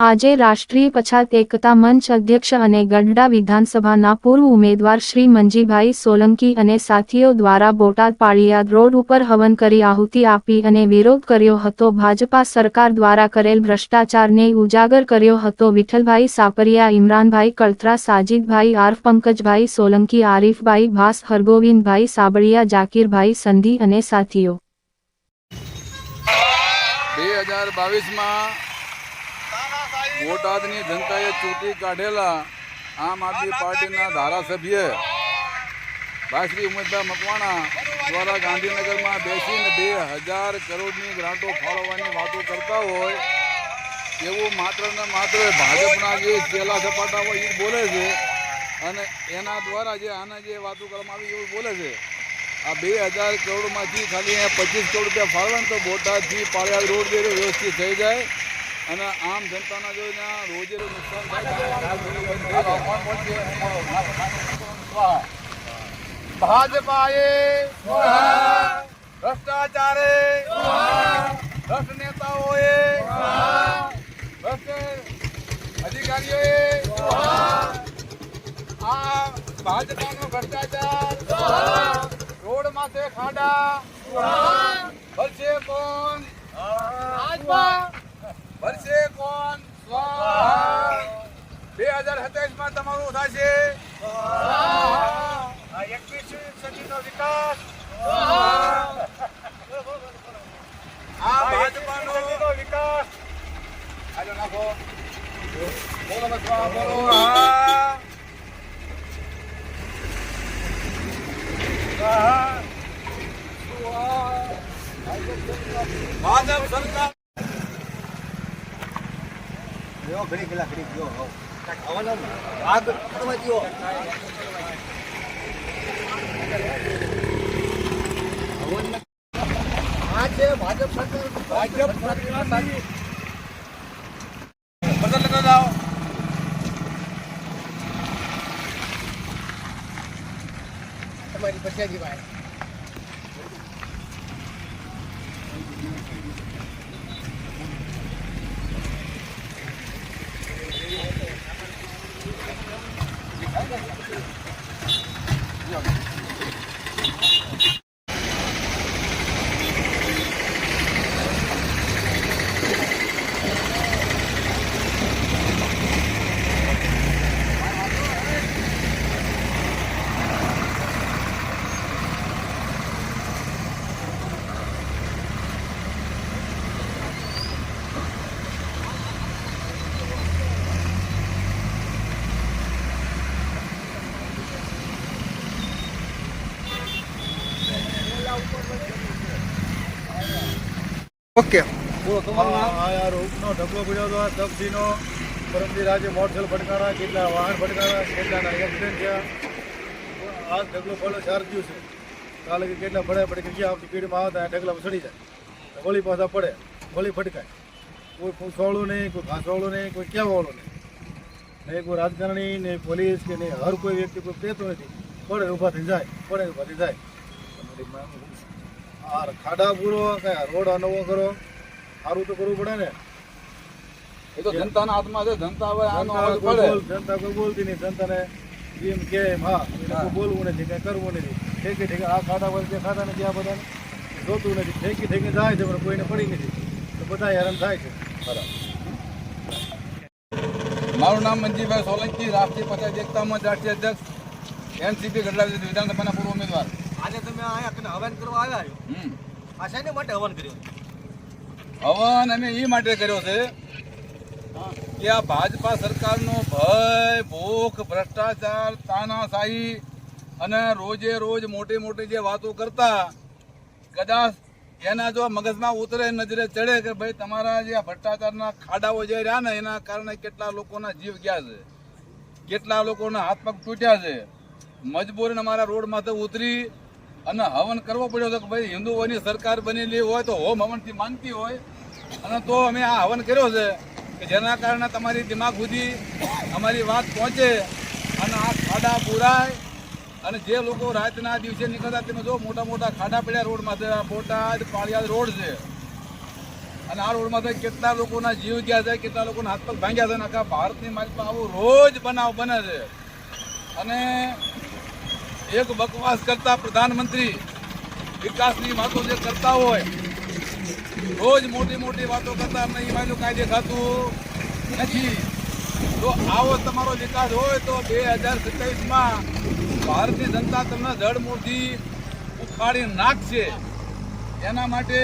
આજે રાષ્ટ્રીય પછાત એકતા મંચ અધ્યક્ષ અને ગઢડા વિધાનસભાના પૂર્વ ઉમેદવાર શ્રી મંજીભાઈ સોલંકી અને સાથીઓ દ્વારા બોટાદ પાળિયાદ રોડ ઉપર હવન કરી આહુતિ આપી અને વિરોધ કર્યો હતો. ભાજપા સરકાર દ્વારા કરેલ ભ્રષ્ટાચારને ઉજાગર કર્યો હતો. વિઠ્ઠલભાઈ સાપરિયા, ઇમરાનભાઈ કળત્રા, સાજીદભાઈ આરફ, પંકજભાઈ સોલંકી, આરીફભાઈ ભાસ, હરગોવિંદભાઈ સાબળિયા, જાકીરભાઈ સંધી અને સાથીઓ 2022 બોટાદની જનતાએ ચૂંટી કાઢેલા આમ આદમી પાર્ટીના ધારાસભ્ય ભાઈ શ્રી ઉમેશભાઈ મકવાણા દ્વારા ગાંધીનગરમાં બેસીને 2000 કરોડની ગ્રાન્ટો ફાળવવાની વાતો કરતા હોય એવું માત્ર ને માત્ર ભાજપના જે ચેલા સપાટા હોય એ બોલે છે અને એના દ્વારા જે આના જે વાતો કરવામાં આવી એવું બોલે છે. આ 2000 કરોડમાંથી ખાલી 25 કરોડ રૂપિયા ફાળવે તો બોટાદથી પાળિયાદ રોડ જે વ્યવસ્થિત થઈ જાય અને આમ જનતાના જો રોજે રોજ નુકસાન થાય. ભાજપાએ ભ્રષ્ટાચારે ભ્રષ્ટ નેતાઓએ ભ્રષ્ટ અધિકારીઓએ આ ભાજપાનો ભ્રષ્ટાચાર રોડ માથે ખાડા ભરશે કોણ ભરશે કોણ 2027 તમારું થશે 21મી સદીનો વિકાસ આ ભાજપાનો વિકાસ આજો નાખો બોલો બસવા બોલો ભાજપ સરકાર ઘડી ગયેલા ઘડી ગયો આગ કરવા ગયો આ છે ભાજપ સરકાર બદલ લગા જાઓ તમારી પછાજી ભાઈ ઓકે યાર ઉપનો ઢગલો પડ્યો હતો તપસીનો પરમદી રાજે મોટરસાઇકલ ફટકારા કેટલા વાહન ફટકારા કેટલાના એક્સિડન્ટ થયા. આ ઢગલો પડ્યો 4 દિવસે કાલે કે કેટલા પડે કે ક્યાં આવતી પીડીમાં આવતા ઢગલામાં ચડી જાય વળી પાછા પડે વળી ફટકાય. કોઈ પૂછવાળું નહીં, કોઈ ઘાસવાળું નહીં, કોઈ કહેવાળું નહીં, કોઈ રાજકારણી નહીં, પોલીસ કે નહીં, હર કોઈ વ્યક્તિ કોઈ કહેતો નથી. પડે ઊભા થઈ જાય, પડે ઊભા થઈ જાય. આ ખાડા પૂરો કઈ રોડ નવો કરો સારું તો કરવું પડે ને. એ તો જનતાના હાથમાં છે. જનતા હવે જનતા કોઈ બોલતી નહીં. જનતાને જેમ કે હા કોઈ બોલવું નથી, કઈ કરવું નથી. ઠેકી ઠેકી આ ખાડા વચ્ચે ખાતા નથી, આ બધાને જોતું નથી. ઠેકી ઠેકી જાય છે પણ કોઈને પડી નથી તો બધા હેરાન થાય છે. બરાબર. મારું નામ મંજીભાઈ સોલંકી, રાષ્ટ્રીય પછાત એકતા મંચ રાષ્ટ્રીય અધ્યક્ષ, એનસીપી ગઢડા વિધાનસભાના પૂર્વ ઉમેદવાર. આજે તમે અહીંયા હવન કરવા આવ્યા છો. આ શેને માટે હવન કર્યું? હવન અમે એ માટે કર્યો છે કે આ ભાજપા સરકારનો ભય, ભૂખ, ભ્રષ્ટાચાર, તાનાશાહી અને રોજે રોજ મોટી મોટી જે વાતો કરતા કદાચ એના જો મગજમાં ઉતરે, નજરે ચડે કે ભાઈ તમારા જે આ ભ્રષ્ટાચારના ખાડાઓ જે રહ્યા ને એના કારણે કેટલા લોકોના જીવ ગયા છે, કેટલા લોકોના હાથ પગ તૂટ્યા છે. મજબૂરીને અમારા રોડ માથે ઉતરી અને હવન કરવો પડ્યો હતો કે ભાઈ હિન્દુઓની સરકાર બનેલી હોય તો હોમ હવનથી માનતી હોય અને તો અમે આ હવન કર્યો છે કે જેના કારણે તમારી દિમાગ સુધી અમારી વાત પહોંચે અને આ ખાડા પૂરાય અને જે લોકો રાતના દિવસે નીકળતા તમે જો મોટા મોટા ખાડા પડ્યા રોડ માથે. બોટાદ પાળિયાદ રોડ છે અને આ રોડમાં તો કેટલા લોકોના જીવ ગયા છે, કેટલા લોકોના હાથ પગ ભાંગ્યા છે. અને આખા ભારતની માલિકમાં આવું રોજ બનાવ બને છે. અને એક બકવાસ કરતા પ્રધાનમંત્રી વિકાસની વાતો જે કરતા હોય, રોજ મોટી મોટી વાતો કરતા અમને એ માયલું કાંઈ દેખાતું નથી. જો આવો તમારો વિકાસ હોય તો 2027માં ભારતની જનતા તમને જડમૂળથી ઉખાડી નાખશે. એના માટે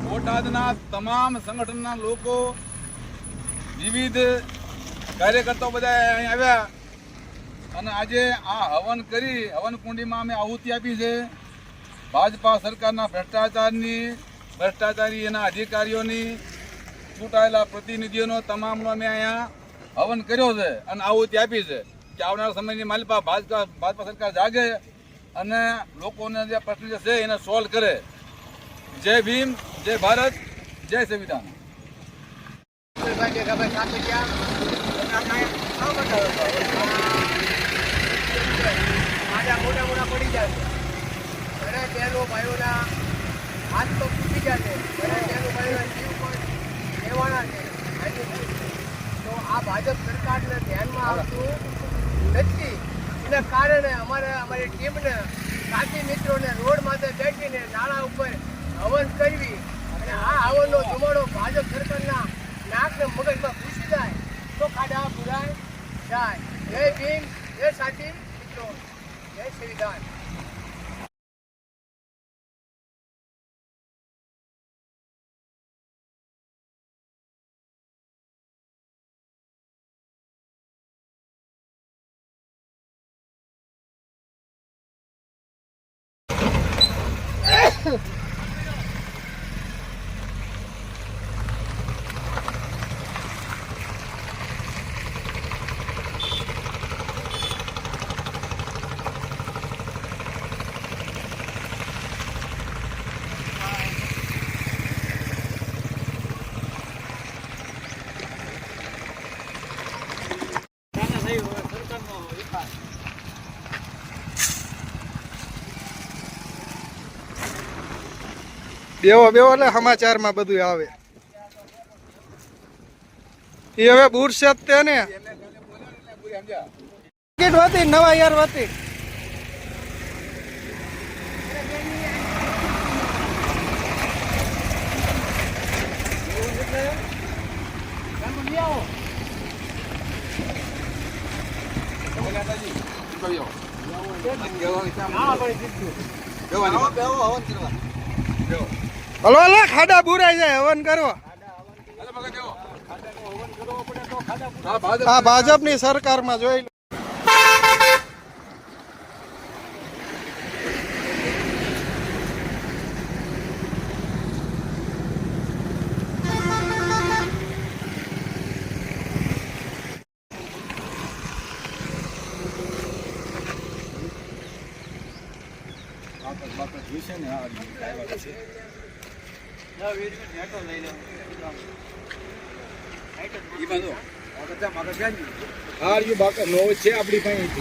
બોટાદના તમામ સંગઠનના લોકો, વિવિધ કાર્યકર્તાઓ બધા અહીં આવ્યા અને આજે આ હવન કરી, હવન કુંડીમાં અમે આહુતિ આપી છે. ભાજપા સરકારના ભ્રષ્ટાચારી એના અધિકારીઓની, ચૂંટાયેલા પ્રતિનિધિઓનો તમામનો અમે અહીંયા હવન કર્યો છે અને આહુતિ આપી છે કે આવનારા સમયની માલિપા ભાજપા સરકાર જાગે અને લોકોને જે પ્રશ્ન છે એને સોલ્વ કરે. જય ભીમ, જય ભારત, જય સંવિધાન. મોટા પડી જાય છે. ઘણા બહેનો ભાઈઓના હાથ તો તૂટી ગયા છે. ઘણા બહેનો ભાઈઓના જીવ પણ લેવાના છે. તો આ ભાજપ સરકારને ધ્યાનમાં આવતું નથી. એના કારણે અમારી ટીમને, સાથી મિત્રોને રોડ માથે બેઠીને નાળા ઉપર હવન કરવી અને આ હવનનો ધુમાડો ભાજપ સરકારના નાકને મગજમાં ઘૂસી જાય તો ખાડા પુરાય જાય. જય ભીમ, જય સાથી મિત્રો, જય સંવિધાન. બેવો બેવો એટલે સમાચારમાં બધું આવે. એ હવે બુરસત તે ને ટિકિટ હતી, નવા યાર હતી. હલો હલો, ખાડા બુરાઈ જાય હવન કરવા. આ ભાજપની સરકારમાં જોઈ લો. છે આપણી પાસે.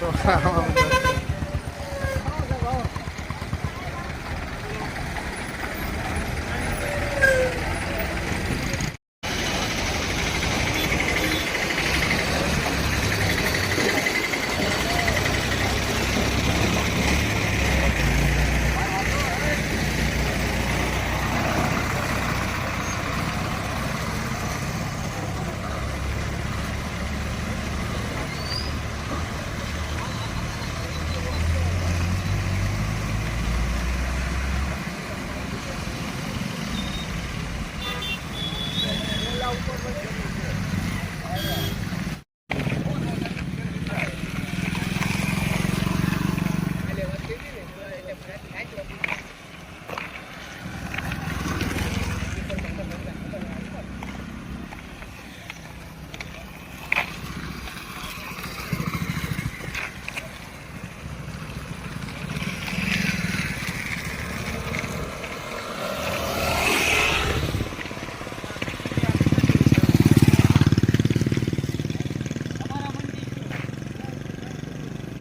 So